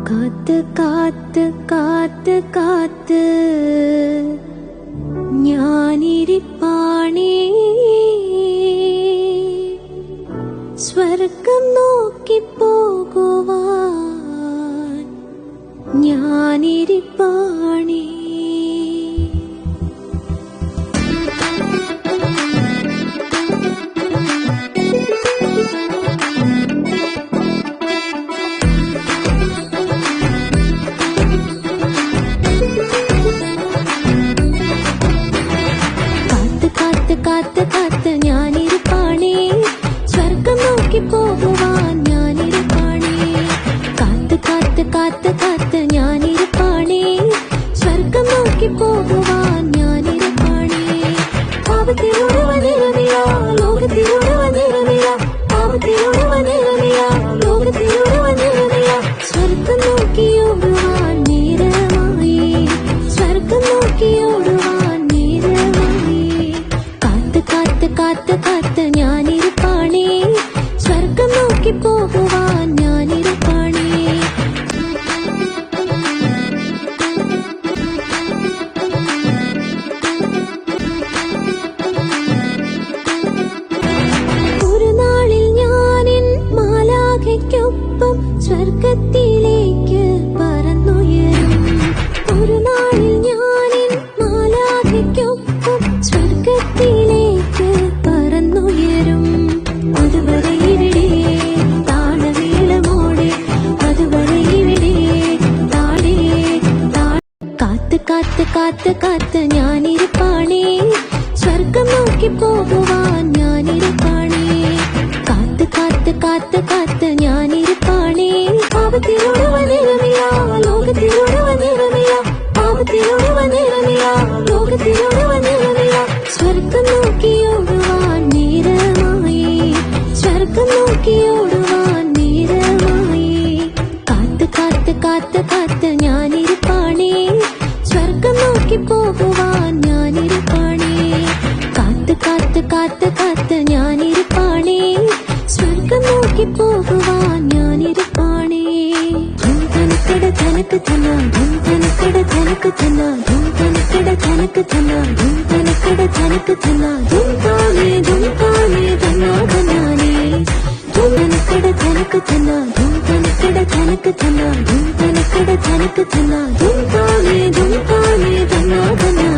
കാത്ത് കാത്ത് കാത്ത് കാത്ത് ഞാനിരിപ്പാണേ, സ്വർഗം നോക്കി പോകുവാൻ ഞാനിരിപ്പാണേ. കാത്ത് കാത്ത് ഞാനിരിപ്പാണേ, സ്വർഗം നോക്കി പോകുവാൻ ഞാനിരിപ്പാണേ. കാത്ത് കാത്ത് കാത്ത് കാത്ത് ഞാനിരിപ്പാണേ, സ്വർഗം നോക്കി പോകുവാൻ ഞാനിരിപ്പാണേ. പാപത്തിലൂടെ വന്നിരുന്നില്ല, ലോകത്തിലൂടെ വന്നിരുന്നില്ല, പാപത്തിലൂടെ വന്നിരുന്നില്ല, ലോകത്തിലൂടെ വന്നിരുന്നില്ല. സ്വർഗം നോക്കിയോടുവാൻ നേരമായി, സ്വർഗം നോക്കിയോടുവാൻ നേരമായി. കാത്ത് കാത്ത് കാത്ത് ഞാനിരിപ്പാണേ, സ്വർഗം നോക്കി പോകുവാൻ ഞാനിരിപ്പാണേ. ഒരു നാളിൽ ഞാനിൻ മാലാഖയ്ക്കൊപ്പം സ്വർഗത്തിലേക്ക് പറന്നുയരും. ഒരു നാളിൽ ഞാനിൻ മാലാഖയ്ക്കൊപ്പം സ്വർഗത്തിലേക്ക് പറന്നുയരും. അതുവരെ ഇവിടെ താളമേളമോടെ, അതുവരെ ഇവിടെ താഴെ കാത്ത് കാത്ത് കാത്ത് കാത്ത് ഞാനിരിപ്പാണേ, സ്വർഗം നോക്കി പോകുവാൻ ഞാനിരിപ്പാണേ. കാത്ത് കാത്ത് കാത്ത് കാത്ത് ഞാനിരിപ്പാണേ. പാപത്തിലൂടെ വന്നിരുന്നില്ല, ലോകത്തിലൂടെ വന്നിരുന്നില്ല, പാപത്തിലൂടെ വന്നിരുന്നില്ല, ലോകത്തിലൂടെ വന്നിരുന്നില്ല. സ്വർഗം നോക്കിയോടുവാൻ നേരമായി, സ്വർഗം നോക്കിയോടുവാൻ നേരമായി. കാത്ത് കാത്ത് കാത്ത് കാത്ത് ഞാനിരിപ്പാണേ, സ്വർഗം നോക്കി പോകുവാൻ ഞാനിരിപ്പാണേ. കാത്ത് കാത്ത് കാത്ത് കാത്ത് ഞാനിരിപ്പാണേ, സ്വർഗം നോക്കി പോകുവാൻ ഞാനിരിപ്പാണേ. ധനക്കട ധനക്ക് ധന, ധനക്കട ധനക്ക് ധന, ധനക്കട ധനക്ക് ധന, ധനക്കട ധനക്ക് ധന, ധുംകാനേ ധുംകാനേ ധനാ ധനാനേ. ധനക്കട ധനക്ക് ധന, ധനക്കട ധനക്ക് ധന, ധനക്കട ധനക്ക് ധന, ധുംകാനേ ധനാ ധനാ.